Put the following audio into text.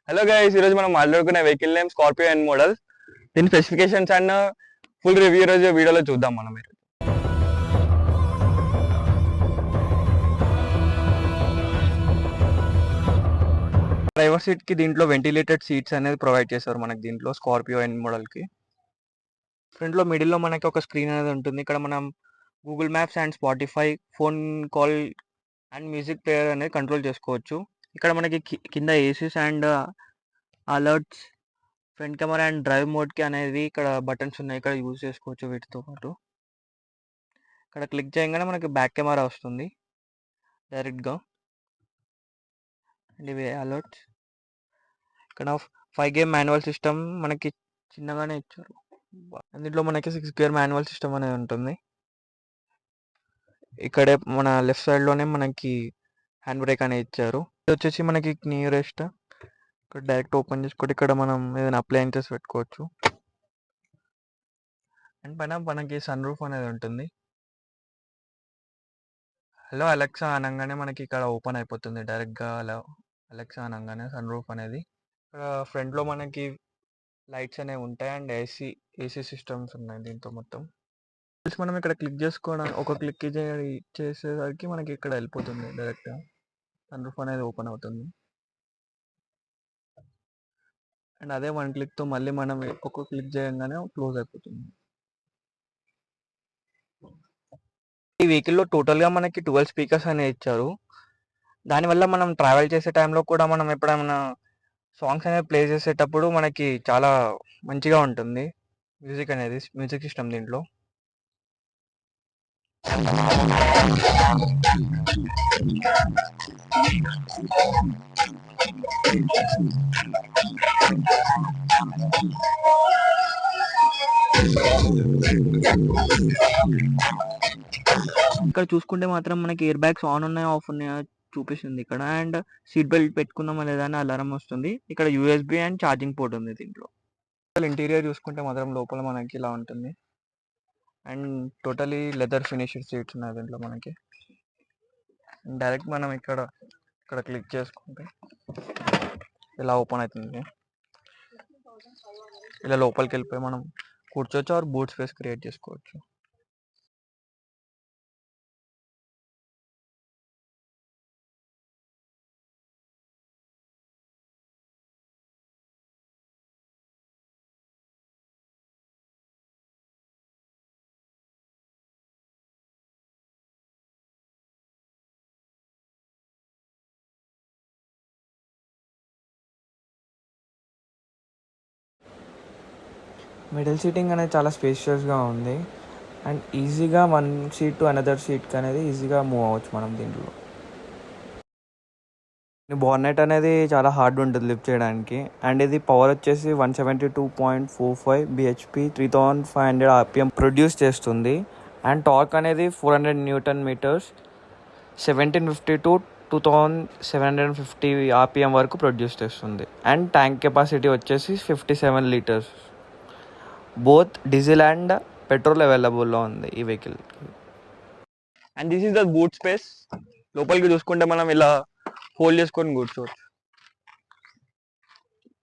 Hello guys, ఈరోజు మనం మాట్లాడుకునే vehicle name Scorpio N model. దీని స్పెసిఫికేషన్స్ అండ్ ఫుల్ రివ్యూ రోజు వీడియోలో చూద్దాం మనం. డ్రైవర్ సీట్ కి దీంట్లో వెంటిలేటెడ్ సీట్స్ అనేది ప్రొవైడ్ చేశారు మనకి దీంట్లో స్కార్పియో ఎన్ మోడల్ కి. ఫ్రంట్ లో మిడిల్ లో మనకి ఒక స్క్రీన్ అనేది ఉంటుంది. ఇక్కడ మనం Google maps and Spotify, phone call and music player అనేది కంట్రోల్ చేసుకోవచ్చు. ఇక్కడ మనకి కింద ACs and alerts, front camera and drive మోడ్కి అనేది ఇక్కడ బటన్స్ ఉన్నాయి, ఇక్కడ యూజ్ చేసుకోవచ్చు. వీటితో పాటు ఇక్కడ క్లిక్ చేయగానే మనకి బ్యాక్ కెమెరా వస్తుంది డైరెక్ట్గా. అండ్ ఇవి అలర్ట్స్. ఇక్కడ 5 గేర్ మాన్యువల్ సిస్టమ్ మనకి చిన్నగానే ఇచ్చారు. దీంట్లో మనకి 6 గేర్ మాన్యువల్ సిస్టమ్ అనేది ఉంటుంది. ఇక్కడే మన లెఫ్ట్ సైడ్లోనే మనకి హ్యాండ్ బ్రేక్ అనేది ఇచ్చారు. ఇది వచ్చేసి మనకి నియరెస్ట్. ఇక్కడ డైరెక్ట్ ఓపెన్ చేసుకోండి. ఇక్కడ మనం ఏదైనా అప్లయన్సెస్ పెట్టుకోవచ్చు. అండ్ పైన మనకి సన్ రూఫ్ అనేది ఉంటుంది. హలో అలెక్సా అనగానే మనకి ఇక్కడ ఓపెన్ అయిపోతుంది డైరెక్ట్గా. అలా అలెక్సా అనగానే సన్ రూఫ్ అనేది. ఇక్కడ ఫ్రంట్లో మనకి లైట్స్ అనేవి ఉంటాయి అండ్ ఏసీ సిస్టమ్స్ ఉన్నాయి దీంతో మొత్తం. మనం ఇక్కడ క్లిక్ చేసుకోవడం, ఒక క్లిక్ చేసేసరికి మనకి ఇక్కడ వెళ్ళిపోతుంది డైరెక్ట్గా. సన్ రూఫ్ అనేది ఓపెన్ అవుతుంది. అండ్ అదే 1 క్లిక్తో మళ్ళీ మనం ఒక క్లిక్ చేయగానే క్లోజ్ అయిపోతుంది. ఈ వెహికల్లో టోటల్గా మనకి 12 స్పీకర్స్ అనేవి ఇచ్చారు. దానివల్ల మనం ట్రావెల్ చేసే టైంలో కూడా మనం ఎప్పుడైనా సాంగ్స్ అనేవి ప్లే చేసేటప్పుడు మనకి చాలా మంచిగా ఉంటుంది మ్యూజిక్ సిస్టమ్ దీంట్లో. ఇక్కడ చూసుకుంటే మాత్రం మనకి ఎయిర్ బ్యాగ్స్ ఆన్ ఉన్నాయా ఆఫ్ ఉన్నాయా చూపిస్తుంది ఇక్కడ. అండ్ సీట్ బెల్ట్ పెట్టుకుందామా లేదా అని అలారం వస్తుంది. ఇక్కడ యూఎస్బి అండ్ ఛార్జింగ్ పోర్ట్ ఉంది దీంట్లో. ఇంటీరియర్ చూసుకుంటే మాత్రం లోపల మనకి ఇలా ఉంటుంది. And totally leather finished seats ఉన్నాయి దీంట్లో మనకి. డైరెక్ట్ మనం ఇక్కడ క్లిక్ చేసుకుంటే ఇలా ఓపెన్ అవుతుంది. ఇలా లోపలికి వెళ్ళిపోయి మనం కూర్చోవచ్చు ఆర్ బూట్ స్పేస్ క్రియేట్ చేసుకోవచ్చు. మిడిల్ సీటింగ్ అనేది చాలా స్పేషియస్గా ఉంది. అండ్ ఈజీగా 1 సీట్ టు అనదర్ సీట్కి అనేది ఈజీగా మూవ్ అవ్వచ్చు మనం దీంట్లో. బార్నెట్ అనేది చాలా హార్డ్ ఉంటుంది లిఫ్ట్ చేయడానికి. అండ్ ఇది పవర్ వచ్చేసి 172.45 bhp 3500 rpm ప్రొడ్యూస్ చేస్తుంది. అండ్ టార్క్ అనేది 400 న్యూటన్ మీటర్స్ 1750 to 2750 rpm వరకు ప్రొడ్యూస్ చేస్తుంది. అండ్ ట్యాంక్ కెపాసిటీ వచ్చేసి 57 litres. Both diesel and petrol అవైలబుల్లో ఉంది ఈ vehicle. And this is the boot space. లోపలికి చూసుకుంటే మనం ఇలా హోల్డ్ చేసుకొని కూర్చోవచ్చు.